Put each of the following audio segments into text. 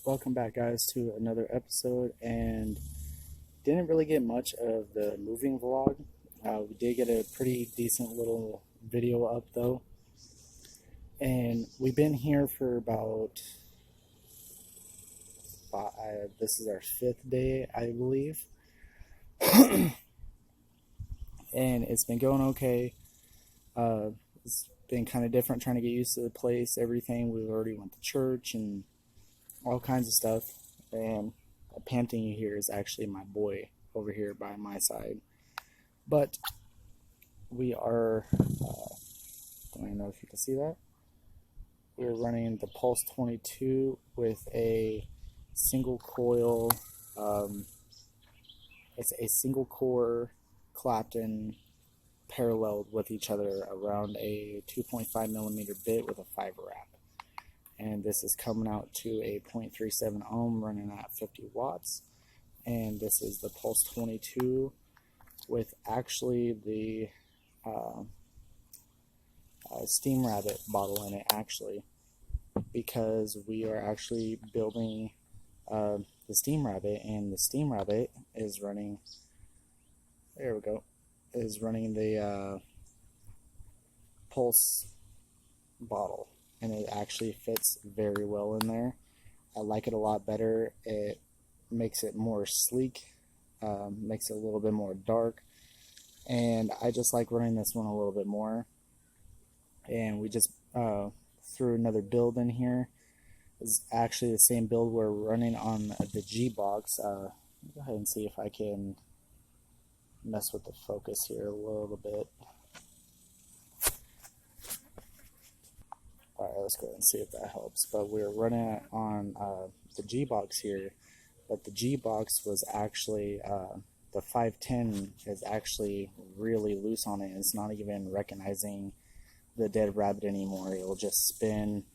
Welcome back, guys, to another episode. And didn't really get much of the moving vlog. We did get a pretty decent little video up, though. And we've been here for about this is our 5th day, I believe. And it's been going okay. It's been kind of different trying to get used to the place, everything. We've already went to church and all kinds of stuff. And the panting you hear is actually my boy over here by my side. But we are, don't even know if you can see that. We're running the Pulse 22 with a single coil. It's a single core Clapton paralleled with each other around a 2.5 millimeter bit with a fiber wrap. And this is coming out to a 0.37 ohm running at 50 watts. And this is the Pulse 22 with actually the Steam Rabbit bottle in it, actually, because we are actually building the Steam Rabbit, and the Steam Rabbit is running, there we go, is running the Pulse bottle, and it actually fits very well in there. I like it a lot better. It makes it more sleek, makes it a little bit more dark, and I just like running this one a little bit more. And we just threw another build in here. It's actually the same build we're running on the G box. Go ahead and see if I can mess with the focus here a little bit. Alright, let's go ahead and see if that helps. But we're running it on the G box here, but the G box was actually the 510 is actually really loose on it. It's not even recognizing the dead rabbit anymore. It'll just spin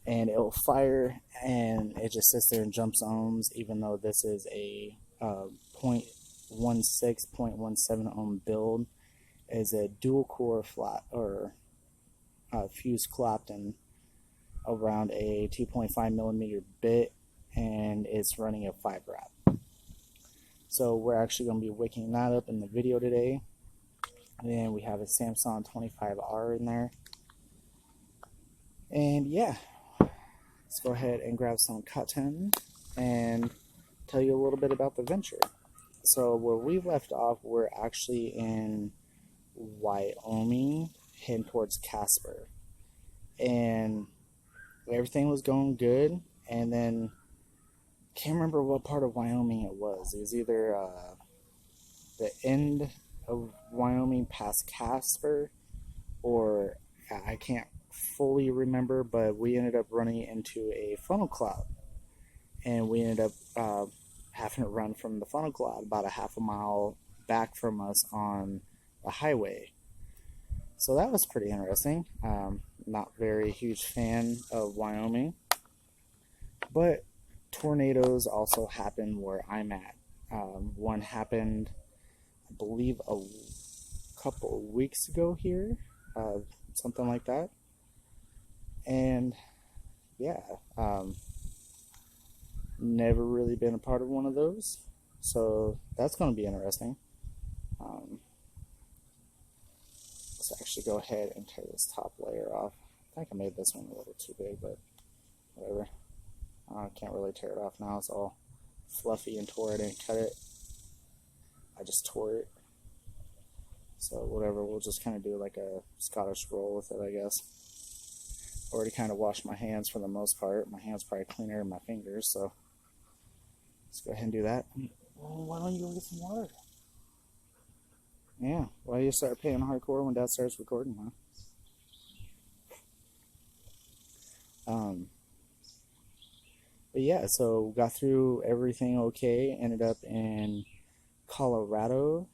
and it'll fire, and it just sits there and jumps ohms, even though this is a 0.16, 0.17 ohm build. Is a dual core flat or fused Clapton around a 2.5 millimeter bit, and it's running a 5 wrap. So we're actually going to be wicking that up in the video today. And we have a Samsung 25R in there. And yeah, let's go ahead and grab some cotton and tell you a little bit about the venture. So where we left off, we're actually in Wyoming, heading towards Casper. And everything was going good. And then, can't remember what part of Wyoming it was. It was either the end of Wyoming past Casper, or I can't fully remember, but we ended up running into a funnel cloud, and we ended up having to run from the funnel cloud about a half a mile back from us on the highway. So that was pretty interesting. Not very huge fan of Wyoming, but tornadoes also happen where I'm at. One happened, I believe, a couple of weeks ago here, something like that. And yeah, never really been a part of one of those, so that's going to be interesting. Let's actually go ahead and tear this top layer off. I think I made this one a little too big, but whatever. I can't really tear it off now. It's all fluffy and tore. I didn't cut it. I just tore it. So whatever, we'll just kind of do like a Scottish roll with it, I guess. Already kind of washed my hands for the most part. My hands probably cleaner than my fingers, so let's go ahead and do that. Well, why don't you go get some water? Yeah, why do you start playing hardcore when Dad starts recording, huh? But yeah, so got through everything okay. Ended up in Colorado,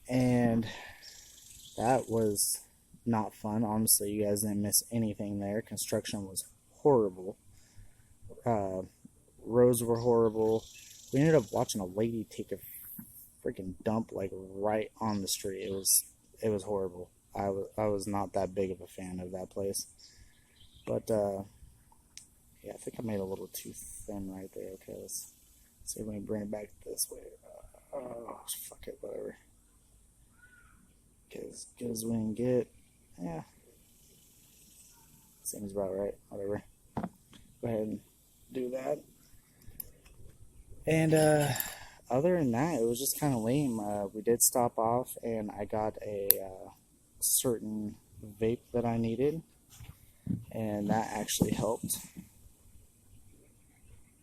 and that was not fun. Honestly, you guys didn't miss anything there. Construction was horrible. Roads were horrible. We ended up watching a lady take a freaking dump like right on the street. It was horrible. I was not that big of a fan of that place, but Yeah, I think I made it a little too thin right there. Okay, let's see if we can bring it back this way. Oh, fuck it, whatever. As good as we can get. Yeah. Seems about right. Whatever. Go ahead and do that. And other than that, it was just kind of lame. We did stop off, and I got a certain vape that I needed, and that actually helped.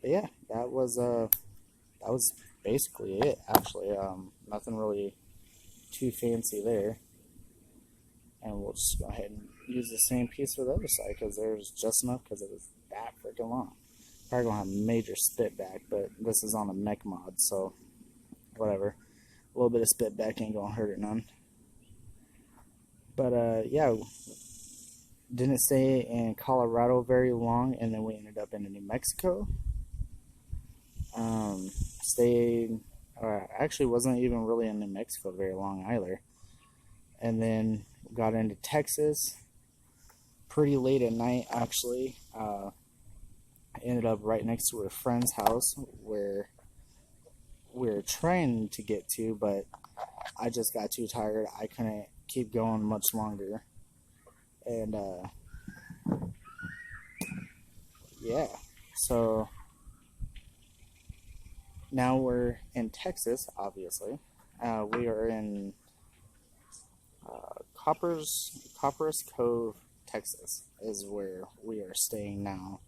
But yeah, that was basically it. Actually, nothing really too fancy there. And we'll just go ahead and use the same piece for the other side because there's just enough because it was that freaking long. Probably gonna have major spit back, but this is on a mech mod, so whatever. A little bit of spit back ain't gonna hurt it none. But yeah, didn't stay in Colorado very long, and then we ended up in New Mexico. Actually wasn't even really in New Mexico very long either. And then got into Texas pretty late at night, actually. I ended up right next to a friend's house where we were trying to get to, but I just got too tired. I couldn't keep going much longer. And yeah, so now we're in Texas, obviously. We are in Copper's Cove, Texas, is where we are staying now.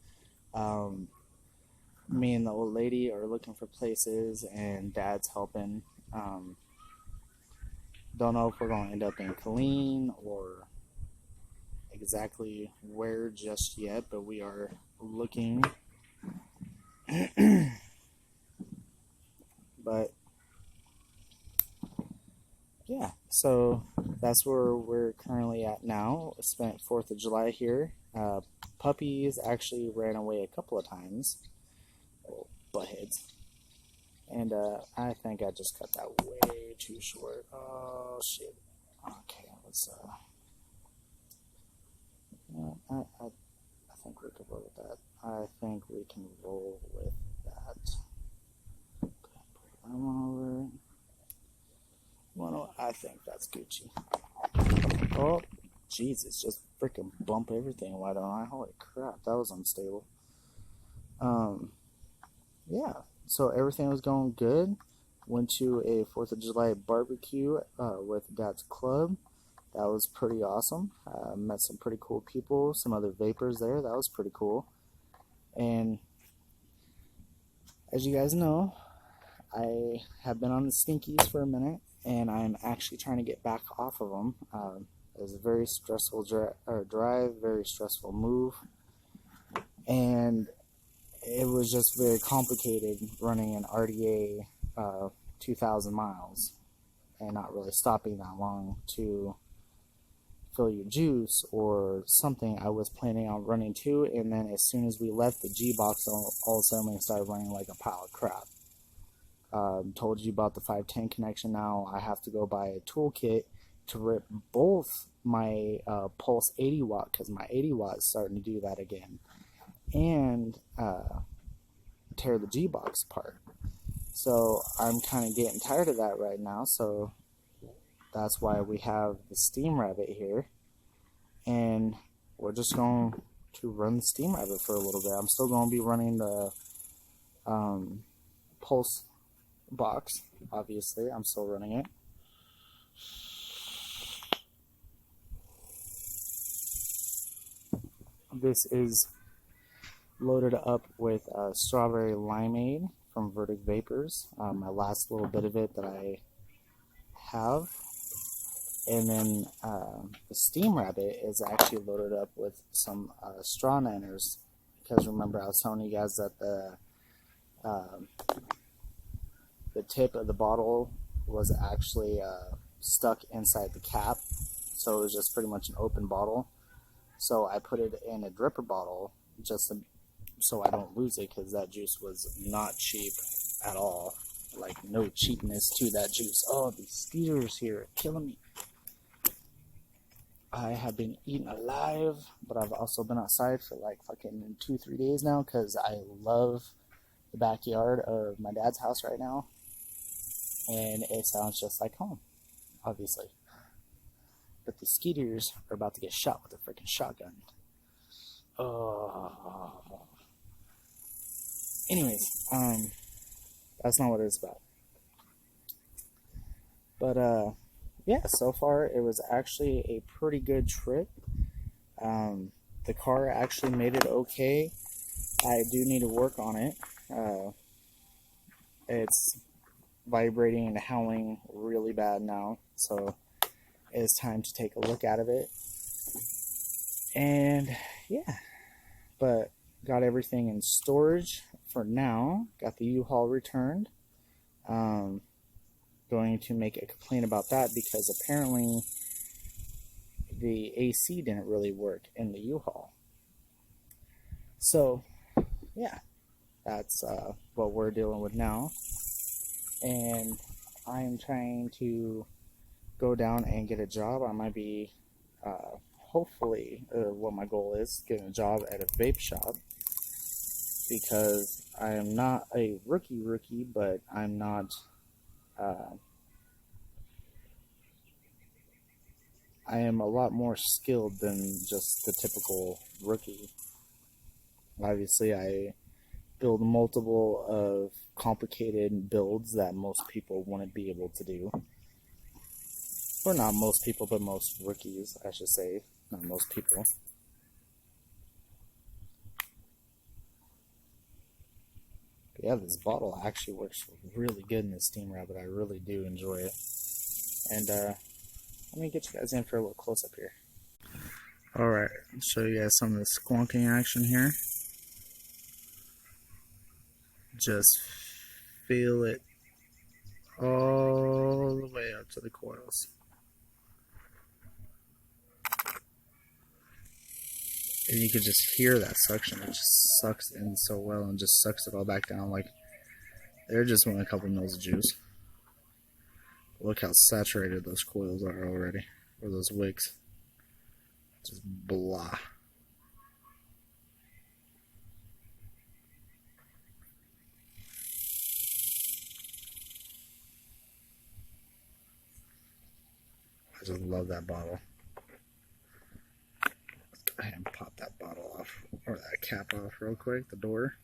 Me and the old lady are looking for places, and Dad's helping. Don't know if we're going to end up in Killeen or exactly where just yet, but we are looking. But yeah, so that's where we're currently at now. Spent 4th of July here. Puppies actually ran away a couple of times. Oh, buttheads. And I think I just cut that way too short. Oh, shit. Okay, let's... I think we could roll with that. I think we can roll with that. Okay, put that one over. Well, I think that's Gucci. Oh, Jesus, just freaking bump everything. Why don't I? Holy crap, that was unstable. Yeah, so everything was going good. Went to a 4th of July barbecue with Dad's Club. That was pretty awesome. Met some pretty cool people, some other vapors there. That was pretty cool. And as you guys know, I have been on the stinkies for a minute, and I'm actually trying to get back off of them. It was a very stressful drive, very stressful move, and it was just very complicated running an RDA 2,000 miles and not really stopping that long to fill your juice or something. I was planning on running too, and then as soon as we left the G-Box, all of a sudden we started running like a pile of crap. Told you about the 510 connection. Now I have to go buy a toolkit to rip both my Pulse 80 watt, because my 80 watt is starting to do that again, and tear the G-Box apart. So I'm kind of getting tired of that right now, so that's why we have the Steam Rabbit here, and we're just going to run the Steam Rabbit for a little bit. I'm still going to be running the Pulse box, obviously. I'm still running it. This is loaded up with strawberry limeade from Verdict Vapors, my last little bit of it that I have. And then the Steam Rabbit is actually loaded up with some straw niners, because remember I was telling you guys that the tip of the bottle was actually stuck inside the cap, so it was just pretty much an open bottle. So I put it in a dripper bottle just so I don't lose it, because that juice was not cheap at all. Like, no cheapness to that juice. Oh, these skeeters here are killing me. I have been eaten alive, but I've also been outside for like fucking 2-3 days now because I love the backyard of my dad's house right now, and it sounds just like home, obviously. But the skeeters are about to get shot with a freaking shotgun. Oh. Anyways, that's not what it's about. But yeah, so far it was actually a pretty good trip. The car actually made it okay. I do need to work on it. It's vibrating and howling really bad now, so it's time to take a look out of it. And yeah, but got everything in storage for now. Got the U-Haul returned. Going to make a complaint about that because apparently the AC didn't really work in the U-Haul. So yeah, that's what we're dealing with now. And I am trying to go down and get a job. I might be hopefully what my goal is, getting a job at a vape shop, because I am not a rookie, but I'm not I am a lot more skilled than just the typical rookie. Obviously, I build multiple of complicated builds that most people wouldn't be able to do. Or not most people, but most rookies, I should say. Not most people. But yeah, this bottle actually works really good in the Steam Rabbit. I really do enjoy it. And let me get you guys in for a little close up here. Alright, I'll show you guys some of the squonking action here. Just feel it all the way up to the coils. And you can just hear that suction. It just sucks in so well and just sucks it all back down. Like, they're just went a couple mils of juice. Look how saturated those coils are already. Or those wicks. Just blah. I just love that bottle. Let's go ahead and pop that bottle off, or that cap off real quick, the door.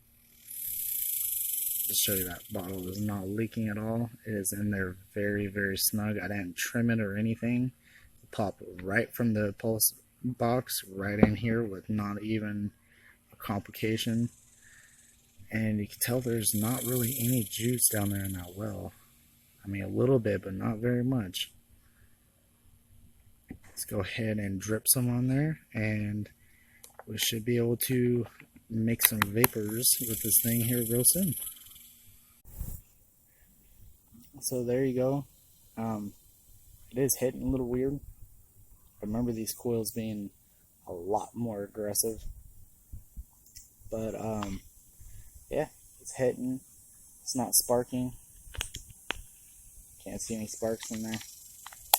Just show you that bottle is not leaking at all. It is in there very, very snug. I didn't trim it or anything. It popped right from the pulse box right in here with not even a complication. And you can tell there's not really any juice down there in that well. I mean, a little bit, but not very much. Let's go ahead and drip some on there, and we should be able to make some vapors with this thing here real soon. So there you go. It is hitting a little weird. I remember these coils being a lot more aggressive. But yeah, it's hitting. It's not sparking. Can't see any sparks in there.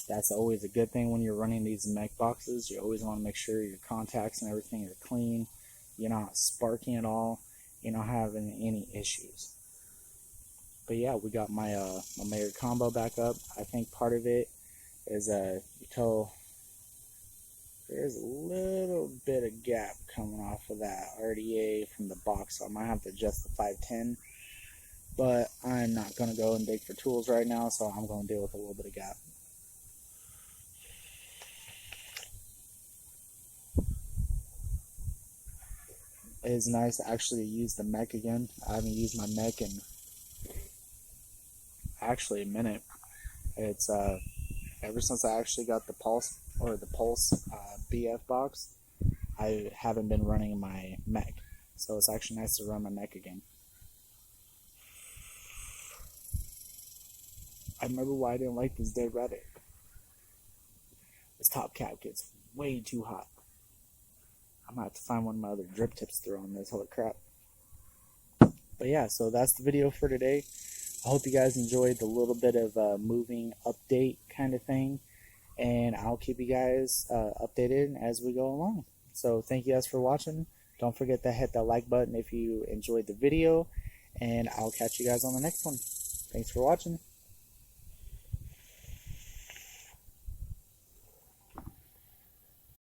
That's always a good thing when you're running these mech boxes. You always want to make sure your contacts and everything are clean. You're not sparking at all. You're not having any issues. But yeah, we got my my Mayor combo back up. I think part of it is you tell there's a little bit of gap coming off of that RDA from the box, so I might have to adjust the 510. But I'm not going to go and dig for tools right now, so I'm going to deal with a little bit of gap. It is nice to actually use the mech again. I haven't used my mech in actually a minute. It's ever since I actually got the Pulse BF box, I haven't been running my mech. So it's actually nice to run my mech again. I remember why I didn't like this Dead Rabbit. This top cap gets way too hot. I'm gonna have to find one of my other drip tips to throw on this. Holy crap. But yeah, so that's the video for today. I hope you guys enjoyed the little bit of moving update kind of thing. and I'll keep you guys updated as we go along. So thank you guys for watching. Don't forget to hit that like button if you enjoyed the video, and I'll catch you guys on the next one. Thanks for watching.